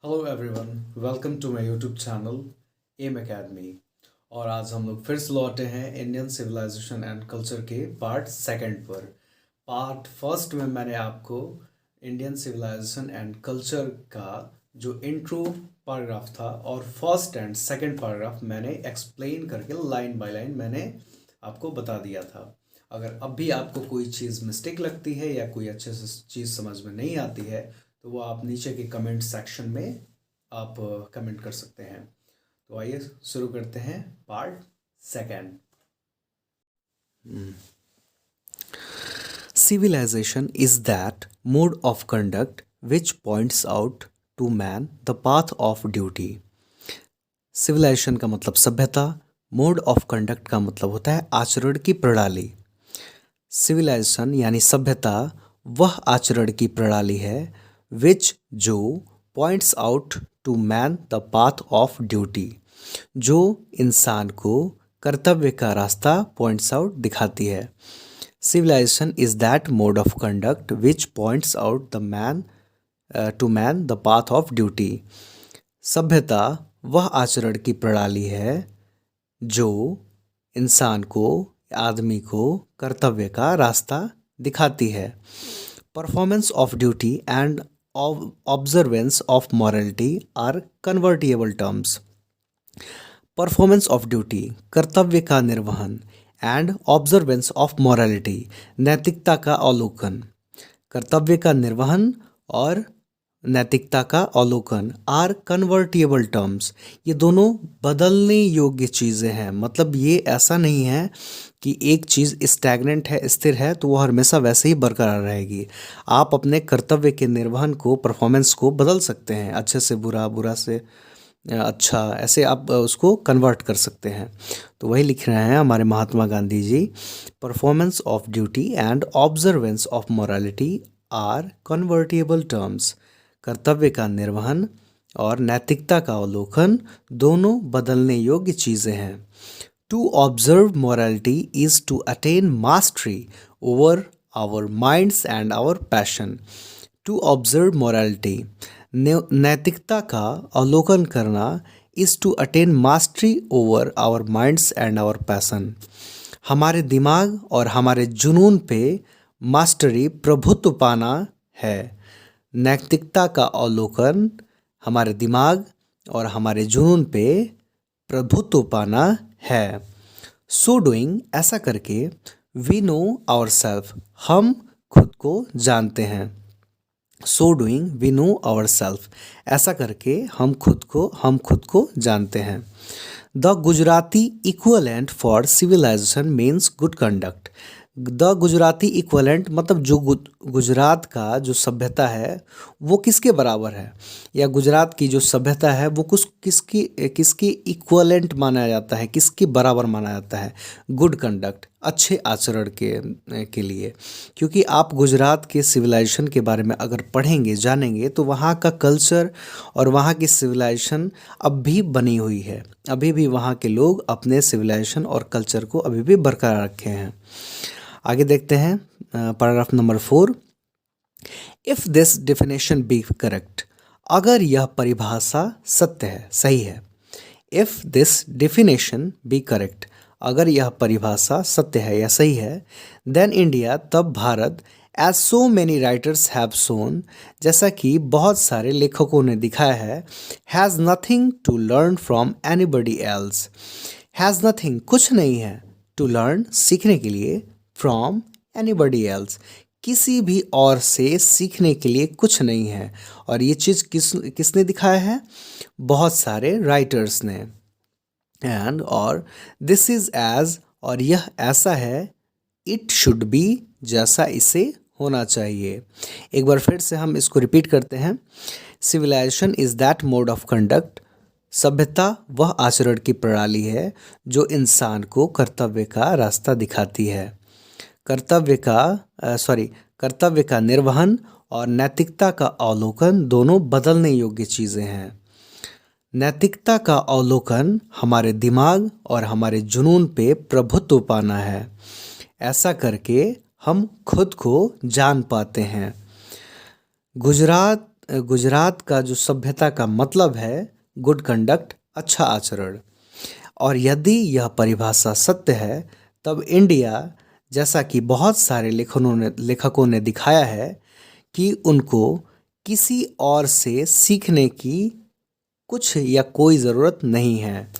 Hello everyone, welcome to my YouTube channel M academy. और आज हम लोग फिर से लौटे हैं इंडियन सिविलाइजेशन एंड कल्चर के पार्ट सेकंड पर। पार्ट फर्स्ट में मैंने आपको इंडियन सिविलाइजेशन एंड कल्चर का जो इंट्रो पैराग्राफ था और फर्स्ट एंड सेकंड पैराग्राफ मैंने एक्सप्लेन करके लाइन बाय लाइन मैंने आपको बता दिया था। अगर अब भी आपको कोई चीज़ मिस्टेक लगती है या कोई अच्छे से चीज़ समझ में नहीं आती है तो वो आप नीचे के कमेंट सेक्शन में आप कमेंट कर सकते हैं। तो आइए शुरू करते हैं part second. Civilization is that mode of conduct which points out to man the path of duty. Civilization का मतलब सभ्यता, मोड ऑफ कंडक्ट का मतलब होता है आचरण की प्रणाली। सिविलाइजेशन यानी सभ्यता वह आचरण की प्रणाली है विच जो points out to man the path of duty, जो इंसान को कर्तव्य का रास्ता पॉइंट्स आउट दिखाती है। Civilization is that mode of conduct which points out the man to man the path of duty. सभ्यता वह आचरण की प्रणाली है जो इंसान को, आदमी को कर्तव्य का रास्ता दिखाती है। Performance of duty and observance of morality are convertible terms. Performance of duty कर्तव्य का निर्वहन एंड ऑब्जर्वेंस ऑफ मॉरलिटी नैतिकता का अवलोकन। कर्तव्य का निर्वहन और नैतिकता का अवलोकन आर कन्वर्टिएबल टर्म्स, ये दोनों बदलने योग्य चीज़ें हैं। मतलब ये ऐसा नहीं है कि एक चीज़ स्टैग्नेंट है, स्थिर है, तो वो हमेशा वैसे ही बरकरार रहेगी। आप अपने कर्तव्य के निर्वहन को, परफॉर्मेंस को बदल सकते हैं, अच्छे से बुरा, बुरा से अच्छा, ऐसे आप उसको कन्वर्ट कर सकते हैं। तो वही लिख रहे हैं हमारे Mahatma Gandhi ji, performance of duty and observance of morality are convertible terms. कर्तव्य का निर्वहन और नैतिकता का अवलोकन दोनों बदलने योग्य चीज़ें हैं। To observe morality is to attain mastery over our minds and our passion. To observe morality, नैतिकता का अवलोकन करना, is to attain mastery over our minds and our passion. हमारे दिमाग और हमारे जुनून पे मास्टरी, प्रभुत्व पाना है। नैतिकता का अवलोकन हमारे दिमाग और हमारे जुनून पे प्रभुत्व पाना है। सो डूइंग, ऐसा करके, वी नो आवर सेल्फ, हम खुद को जानते हैं। So doing we know our self, ऐसा करके हम खुद को जानते हैं। The Gujarati equivalent for civilization means good conduct. The Gujarati equivalent मतलब जो गुजरात का जो सभ्यता है वो किसके बराबर है, या गुजरात की जो सभ्यता है वो किसकी इक्वलेंट माना जाता है, किसके बराबर माना जाता है? गुड कंडक्ट, अच्छे आचरण के लिए। क्योंकि आप गुजरात के सिविलाइजेशन के बारे में अगर पढ़ेंगे, जानेंगे, तो वहाँ का कल्चर और वहाँ की सिविलाइजेशन अब भी बनी हुई है। अभी भी वहाँ के लोग अपने सिविलाइजेशन और कल्चर को अभी भी बरकरार रखे हैं। आगे देखते हैं paragraph number 4। If this definition be correct, अगर यह परिभाषा सत्य है, सही है। If this definition be correct, अगर यह परिभाषा सत्य है या सही है, देन इंडिया, तब Bharat, as so many writers have shown, जैसा कि बहुत सारे लेखकों ने दिखाया है, has nothing to learn from anybody else. Has nothing, कुछ नहीं है, टू लर्न, सीखने के लिए, फ्रॉम एनीबडी एल्स, किसी भी और से सीखने के लिए कुछ नहीं है। और ये चीज़ किसने दिखाया है? बहुत सारे राइटर्स ने। एंड और दिस इज़ एज, और यह ऐसा है, इट शुड बी, जैसा इसे होना चाहिए। एक बार फिर से हम इसको रिपीट करते हैं। Civilization is that mode of conduct, सभ्यता वह आचरण की प्रणाली है जो इंसान को कर्तव्य का रास्ता दिखाती है। कर्तव्य का निर्वहन और नैतिकता का अवलोकन दोनों बदलने योग्य चीज़ें हैं। नैतिकता का अवलोकन हमारे दिमाग और हमारे जुनून पे प्रभुत्व पाना है। ऐसा करके हम खुद को जान पाते हैं। गुजरात गुजरात का जो सभ्यता का मतलब है गुड कंडक्ट, अच्छा आचरण। और यदि यह परिभाषा सत्य है तब इंडिया, जैसा कि बहुत सारे लेखकों ने दिखाया है कि उनको किसी और से सीखने की कुछ या कोई ज़रूरत नहीं है।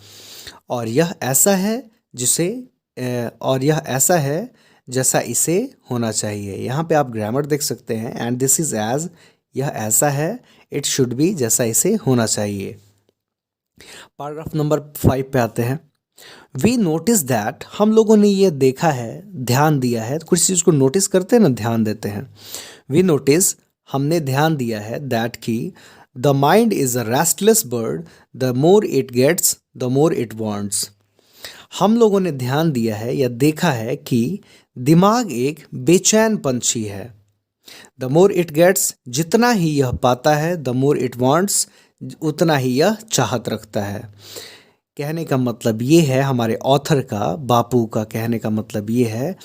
और यह ऐसा है जिसे और यह ऐसा है जैसा इसे होना चाहिए। यहाँ पे आप ग्रामर देख सकते हैं, एंड दिस इज़ एज, यह ऐसा है, इट शुड बी, जैसा इसे होना चाहिए। पैराग्राफ नंबर 5 पे आते हैं। वी नोटिस दैट, हम लोगों ने ये देखा है, ध्यान दिया है, कुछ चीज़ को नोटिस करते हैं ना, ध्यान देते हैं। वी नोटिस, हमने ध्यान दिया है, दैट की the mind is a restless bird, the more it gets the more it wants. हम लोगों ने ध्यान दिया है या देखा है कि दिमाग एक बेचैन पंछी है। द मोर इट गेट्स, जितना ही यह पाता है, द मोर इट वांट्स, उतना ही यह चाहत रखता है। कहने का मतलब ये है, हमारे ऑथर का, बापू का कहने का मतलब ये है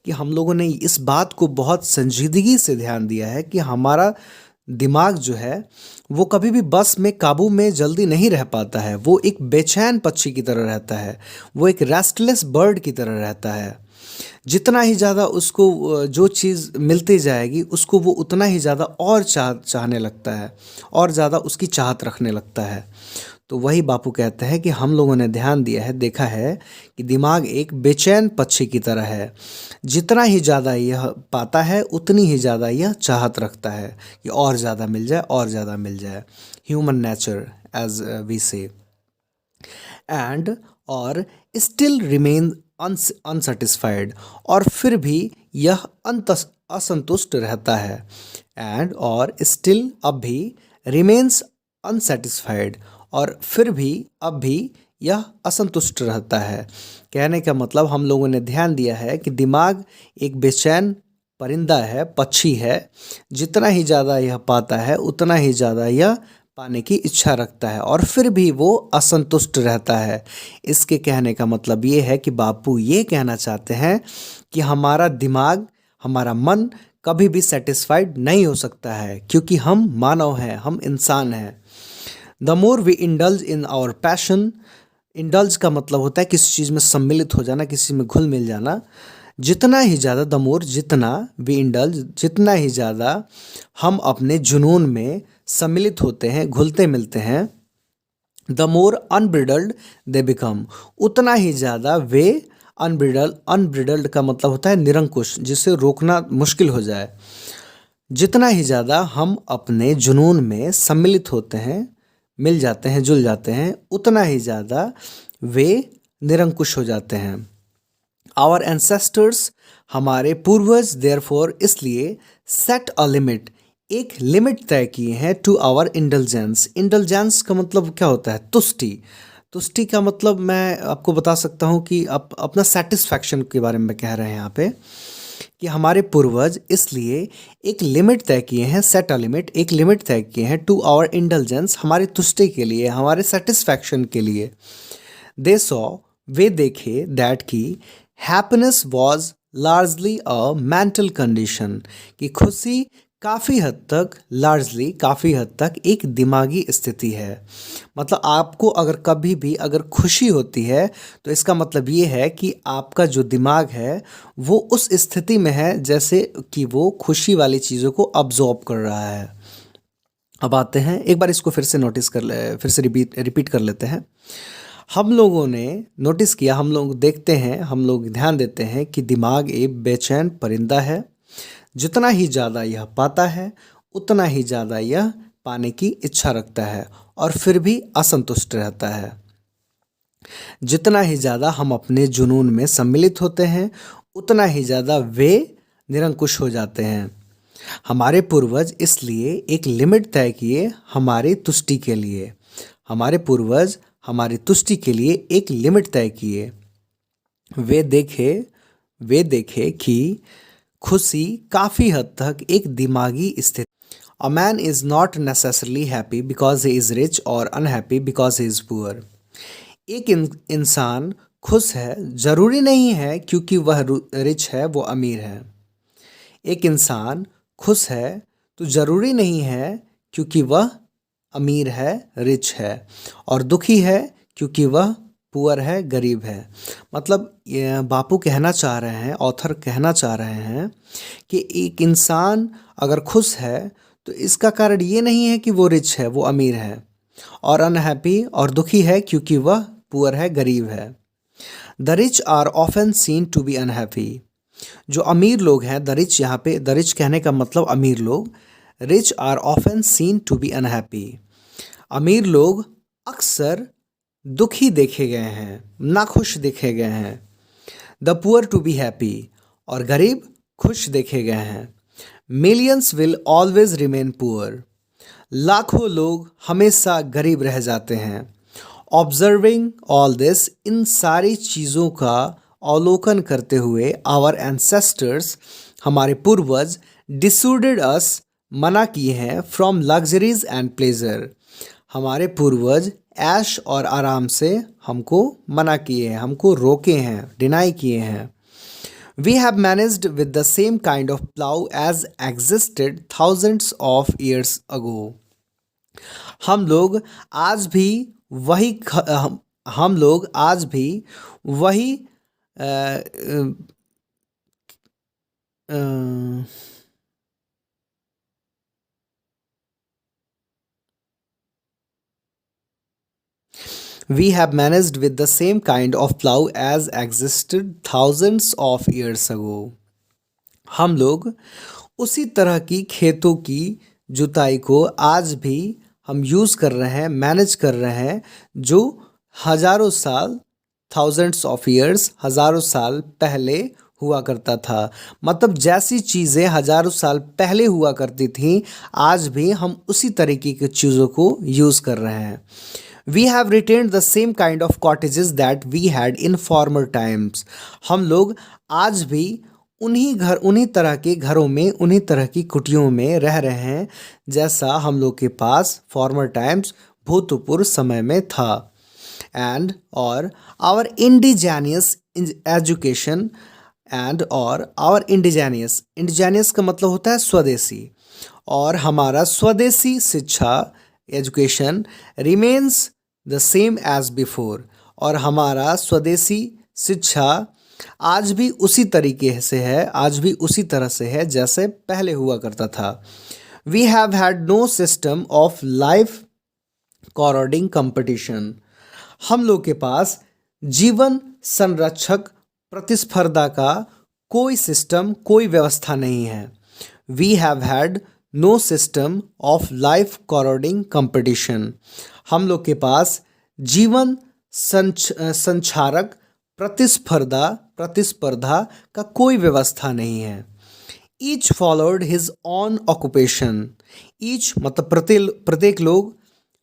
कि हम लोगों ने इस बात को बहुत संजीदगी से ध्यान दिया है कि हमारा दिमाग जो है वो कभी भी बस में, काबू में जल्दी नहीं रह पाता है। वो एक बेचैन पक्षी की तरह रहता है, वो एक रेस्टलेस बर्ड की तरह रहता है। जितना ही ज़्यादा उसको जो चीज़ मिलती जाएगी उसको वो उतना ही ज़्यादा और चाहने लगता है, और ज़्यादा उसकी चाहत रखने लगता है। तो वही बापू कहते हैं कि हम लोगों ने ध्यान दिया है, देखा है कि दिमाग एक बेचैन पक्षी की तरह है। जितना ही ज़्यादा यह पाता है उतनी ही ज़्यादा यह चाहत रखता है कि और ज़्यादा मिल जाए, और ज़्यादा मिल जाए। ह्यूमन नेचर एज वी से। एंड, और स्टिल रिमेन अनसेटिस्फाइड, और फिर भी यह असंतुष्ट रहता है। एंड, और स्टिल, अब भी, रिमेन्स अनसेटिस्फाइड, और फिर भी, अब भी यह असंतुष्ट रहता है। कहने का मतलब हम लोगों ने ध्यान दिया है कि दिमाग एक बेचैन परिंदा है, पक्षी है। जितना ही ज़्यादा यह पाता है उतना ही ज़्यादा यह पाने की इच्छा रखता है, और फिर भी वो असंतुष्ट रहता है। इसके कहने का मतलब ये है कि बापू ये कहना चाहते हैं कि हमारा दिमाग, हमारा मन कभी भी सेटिस्फाइड नहीं हो सकता है, क्योंकि हम मानव हैं, हम इंसान हैं। The more we indulge in our passion, indulge का मतलब होता है किसी चीज़ में सम्मिलित हो जाना, किसी में घुल मिल जाना। जितना ही ज़्यादा, द मोर, जितना, वी इंडल्ज, जितना ही ज़्यादा हम अपने जुनून में सम्मिलित होते हैं, घुलते मिलते हैं, the more unbridled they become, उतना ही ज़्यादा वे अनब्रिडल्ड का मतलब होता है निरंकुश, जिसे रोकना मुश्किल हो जाए। जितना ही ज़्यादा हम अपने जुनून में सम्मिलित होते हैं, मिल जाते हैं, जुल जाते हैं, उतना ही ज़्यादा वे निरंकुश हो जाते हैं। आवर एंसेस्टर्स, हमारे पूर्वज, देयरफॉर, इसलिए, सेट अ लिमिट, एक लिमिट तय किए हैं, टू आवर इंडल्जेंस। इंडल्जेंस का मतलब क्या होता है? तुष्टि। तुष्टि का मतलब मैं आपको बता सकता हूँ कि अपना सेटिस्फैक्शन के बारे में कह रहे हैं यहाँ पे, कि हमारे पूर्वज इसलिए एक लिमिट तय किए हैं, सेट अ लिमिट, एक लिमिट तय किए हैं, टू आवर इंडल्जेंस, हमारी तुष्टि के लिए, हमारे सेटिस्फैक्शन के लिए। दे सॉ, वे देखे, दैट की happiness was largely a mental condition, कि खुशी काफ़ी हद तक, लार्जली, काफ़ी हद तक एक दिमागी स्थिति है। मतलब आपको अगर कभी भी अगर खुशी होती है तो इसका मतलब ये है कि आपका जो दिमाग है वो उस स्थिति में है जैसे कि वो खुशी वाली चीज़ों को अब्जॉर्ब कर रहा है। अब आते हैं, एक बार इसको फिर से नोटिस कर ले, फिर से रिपीट कर लेते हैं। हम लोगों ने नोटिस किया, हम लोग देखते हैं, हम लोग ध्यान देते हैं कि दिमाग एक बेचैन परिंदा है। जितना ही ज़्यादा यह पाता है उतना ही ज़्यादा यह पाने की इच्छा रखता है, और फिर भी असंतुष्ट रहता है। जितना ही ज़्यादा हम अपने जुनून में सम्मिलित होते हैं उतना ही ज़्यादा वे निरंकुश हो जाते हैं। हमारे पूर्वज इसलिए एक लिमिट तय किए हमारी तुष्टि के लिए, हमारे पूर्वज हमारी तुष्टि के लिए एक लिमिट तय किए। वे देखे कि खुशी काफ़ी हद तक एक दिमागी स्थिति। A man is not necessarily happy because he is rich, और unhappy because he is poor. एक इंसान खुश है ज़रूरी नहीं है क्योंकि वह रिच है, वो अमीर है। एक इंसान खुश है तो ज़रूरी नहीं है क्योंकि वह अमीर है, रिच है, और दुखी है क्योंकि वह पुअर है, गरीब है। मतलब ये बापू कहना चाह रहे हैं, ऑथर कहना चाह रहे हैं कि एक इंसान अगर खुश है तो इसका कारण ये नहीं है कि वो रिच है, वो अमीर है, और अनहैप्पी और दुखी है क्योंकि वह पुअर है, गरीब है। The rich are often seen to be unhappy. जो अमीर लोग हैं, द रिच, यहाँ पे द रिच कहने का मतलब अमीर लोग, rich are often seen to be unhappy. अमीर लोग अक्सर दुखी देखे गए हैं, नाखुश देखे गए हैं। The poor to be happy, और गरीब खुश देखे गए हैं। Millions will always remain poor, लाखों लोग हमेशा गरीब रह जाते हैं। ऑब्जर्विंग ऑल दिस, इन सारी चीज़ों का अवलोकन करते हुए, आवर एंसेस्टर्स, हमारे पूर्वज, डिसूडेड अस, मना किए हैं, फ्रॉम लग्जरीज एंड प्लेजर, हमारे पूर्वज ऐश और आराम से हमको मना किए हैं, हमको रोके हैं, डिनाई किए हैं। We have managed with the same kind of plow as existed thousands of years ago. हम लोग आज भी वही हम लोग आज भी वही अ, अ, अ, We have managed with the same kind of plow as existed thousands of years ago. हम लोग उसी तरह की खेतों की जुताई को आज भी हम यूज़ कर रहे हैं, मैनेज कर रहे हैं, जो हजारों साल, थाउजेंड्स ऑफ ईयर्स, हजारों साल पहले हुआ करता था। मतलब जैसी चीज़ें हजारों साल पहले हुआ करती थी, आज भी हम उसी तरीके की चीज़ों को यूज़ कर रहे हैं। We have retained the same kind of cottages that we had in former times. हम लोग आज भी उन्हीं तरह के घरों में, उन्हीं तरह की कुटियों में रह रहे हैं जैसा हम लोग के पास फॉर्मर टाइम्स, भूतपूर्व समय में था। एंड और आवर इंडिजेनियस एजुकेशन, एंड और आवर इंडिजेनियस का मतलब होता है स्वदेशी, और हमारा स्वदेशी शिक्षा, education, remains the same as before, और हमारा स्वदेशी शिक्षा आज भी उसी तरीके से है, आज भी उसी तरह से है जैसे पहले हुआ करता था। We have had no system of life corroding competition, हम लोग के पास जीवन संरक्षक प्रतिस्पर्धा का कोई सिस्टम, कोई व्यवस्था नहीं है। We have had no system of life corroding competition, हम लोग के पास जीवन संचारक प्रतिस्पर्धा का कोई व्यवस्था नहीं है। Each followed his on occupation, each मतलब प्रत्येक लोग,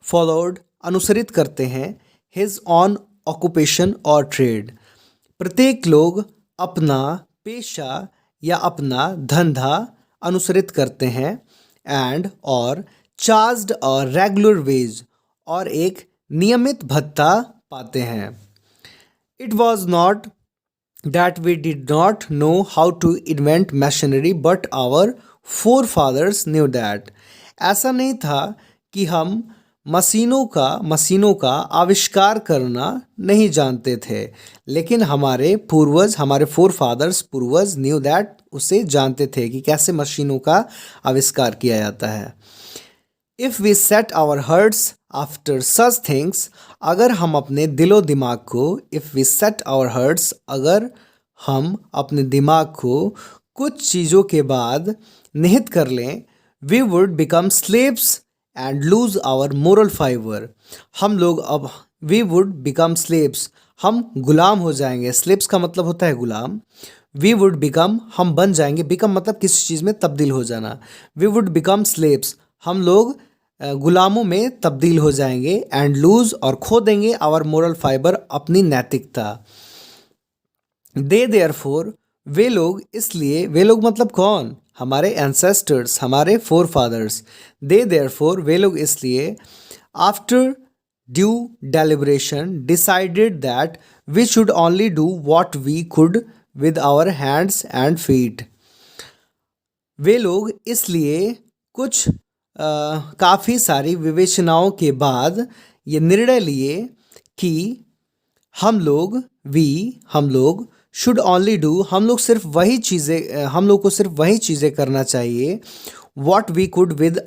फॉलोड अनुसरित करते हैं, हिज ऑन ऑक्यूपेशन और ट्रेड, प्रत्येक लोग अपना पेशा या अपना धंधा अनुसरित करते हैं। एंड और चार्ज्ड और रेगुलर वेज, और एक नियमित भत्ता पाते हैं। It was not that we did not know how to invent machinery but our forefathers knew that, ऐसा नहीं था कि हम मशीनों का आविष्कार करना नहीं जानते थे, लेकिन हमारे पूर्वज, हमारे फोर फादर्स, पूर्वज, न्यू दैट, उसे जानते थे कि कैसे मशीनों का आविष्कार किया जाता है। If we set our hearts after such things, अगर हम अपने दिलो दिमाग को, if we set our hearts, अगर हम अपने दिमाग को कुछ चीज़ों के बाद निहित कर लें, we would become slaves and lose our moral fibre, हम लोग अब, वी वुड बिकम स्लेव्स, हम गुलाम हो जाएंगे। स्लेव्स का मतलब होता है गुलाम। वी वुड बिकम, हम बन जाएंगे, बिकम मतलब किसी चीज़ में तब्दील हो जाना। वी वुड बिकम स्लेव्स, हम लोग गुलामों में तब्दील हो जाएंगे। एंड लूज, और खो देंगे, आवर मोरल फाइबर, अपनी नैतिकता। दे देयरफॉर, वे लोग, इसलिए, वे लोग मतलब कौन, हमारे एंसेस्टर्स, हमारे फोर फादर्स। दे देयरफॉर, वे लोग इसलिए, after due deliberation decided that we should only do what we could with our hands and feet, वे लोग इसलिए कुछ काफ़ी सारी विवेचनाओं के बाद ये निर्णय लिए कि हम लोग शुड ओनली डू, हम लोग को सिर्फ वही चीज़ें करना चाहिए what we could with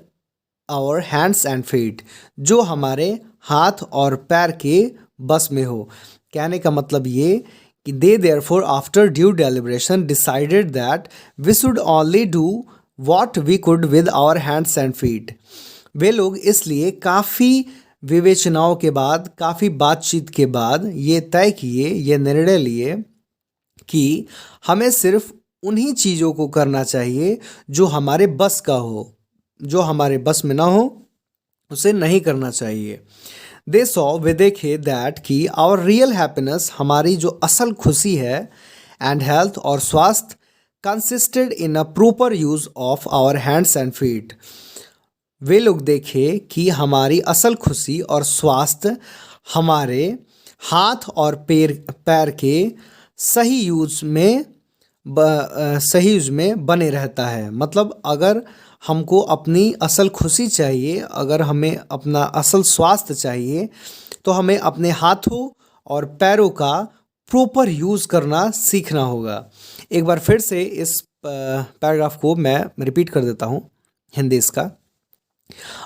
our hands and feet, जो हमारे हाथ और पैर के बस में हो। कहने का मतलब ये कि they therefore after due deliberation decided that we should only do what we could with our hands and feet. वे लोग इसलिए काफ़ी विवेचनाओं के बाद, काफ़ी बातचीत के बाद ये तय किए, ये निर्णय लिए कि हमें सिर्फ उन्हीं चीज़ों को करना चाहिए जो हमारे बस का हो, जो हमारे बस में ना हो उसे नहीं करना चाहिए। दे सॉ, वे देखे दैट कि आवर रियल हैप्पीनेस, हमारी जो असल खुशी है, एंड हेल्थ और स्वास्थ्य, consisted in a proper use of our hands and feet. वे लोग देखे कि हमारी असल खुशी और स्वास्थ्य हमारे हाथ और पैर के सही यूज में बने रहता है। मतलब अगर हमको अपनी असल खुशी चाहिए, अगर हमें अपना असल स्वास्थ्य चाहिए, तो हमें अपने हाथों और पैरों का प्रॉपर यूज़ करना सीखना होगा। एक बार फिर से इस पैराग्राफ को मैं रिपीट कर देता हूँ, हिंदी इसका।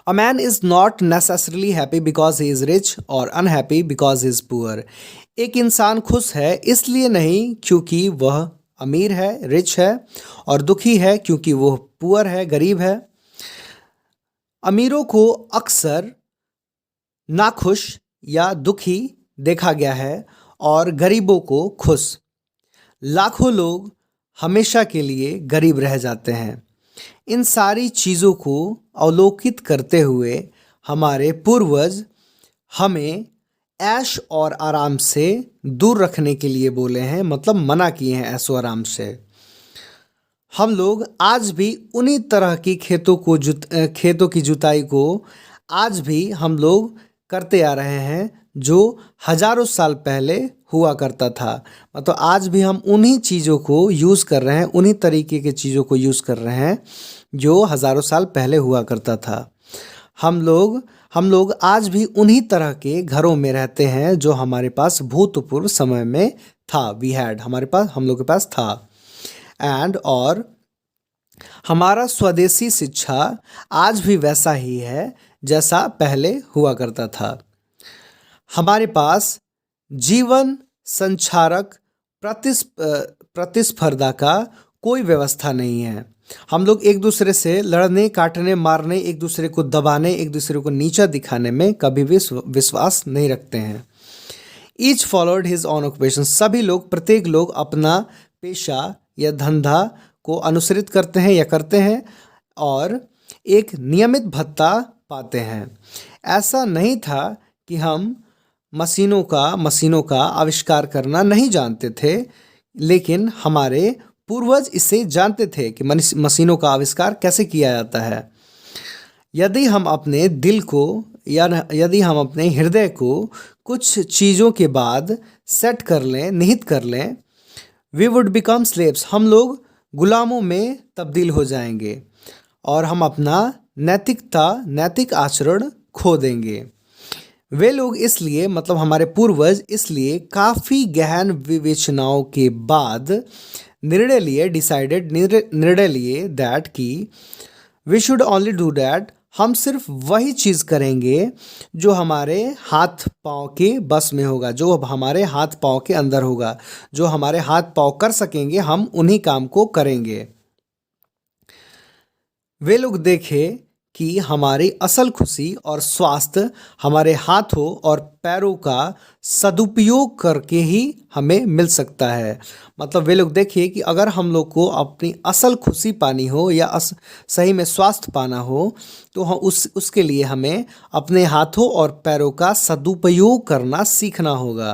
A man is not necessarily happy because he is rich or unhappy because he is poor. एक इंसान खुश है इसलिए नहीं क्योंकि वह अमीर है, रिच है, और दुखी है क्योंकि वह पुअर है, गरीब है। अमीरों को अक्सर नाखुश या दुखी देखा गया है और गरीबों को खुश। लाखों लोग हमेशा के लिए गरीब रह जाते हैं। इन सारी चीज़ों को अवलोकित करते हुए हमारे पूर्वज हमें ऐश और आराम से दूर रखने के लिए बोले हैं, मतलब मना किए हैं ऐशो आराम से। हम लोग आज भी उन्हीं तरह की खेतों की जुताई को आज भी हम लोग करते आ रहे हैं जो हजारों साल पहले हुआ करता था। मतलब आज भी हम उन्हीं चीज़ों को यूज़ कर रहे हैं, उन्हीं तरीके के चीज़ों को यूज़ कर रहे हैं जो हजारों साल पहले हुआ करता था। हम लोग आज भी उन्हीं तरह के घरों में रहते हैं जो हमारे पास भूतपूर्व समय में था। हम लोग के पास था। और हमारा स्वदेशी शिक्षा आज भी वैसा ही है जैसा पहले हुआ करता था। हमारे पास जीवन संचारक प्रतिस्पर्धा का कोई व्यवस्था नहीं है। हम लोग एक दूसरे से लड़ने, काटने, मारने, एक दूसरे को दबाने, एक दूसरे को नीचा दिखाने में कभी भी विश्वास नहीं रखते हैं। Each followed his on occupation, प्रत्येक लोग अपना पेशा या धंधा को अनुसरित करते हैं या करते हैं और एक नियमित भत्ता पाते हैं। ऐसा नहीं था कि हम मशीनों का आविष्कार करना नहीं जानते थे, लेकिन हमारे पूर्वज इसे जानते थे कि मशीनों का आविष्कार कैसे किया जाता है। यदि हम अपने दिल को या यदि हम अपने हृदय को कुछ चीज़ों के बाद सेट कर लें, निहित कर लें, वी वुड बिकम स्लेव्स, हम लोग गुलामों में तब्दील हो जाएंगे और हम अपना नैतिक आचरण खो देंगे। वे लोग इसलिए, मतलब हमारे पूर्वज इसलिए काफ़ी गहन विवेचनाओं के बाद निर्णय लिए दैट कि we should only do that, हम सिर्फ वही चीज़ करेंगे जो हमारे हाथ पाँव के बस में होगा, जो अब हमारे हाथ पाँव के अंदर होगा, जो हमारे हाथ पाँव कर सकेंगे, हम उन्हीं काम को करेंगे। वे लोग देखे कि हमारी असल खुशी और स्वास्थ्य हमारे हाथों और पैरों का सदुपयोग करके ही हमें मिल सकता है। मतलब वे लोग देखिए कि अगर हम लोग को अपनी असल खुशी पानी हो या सही में स्वास्थ्य पाना हो तो उसके लिए हमें अपने हाथों और पैरों का सदुपयोग करना सीखना होगा।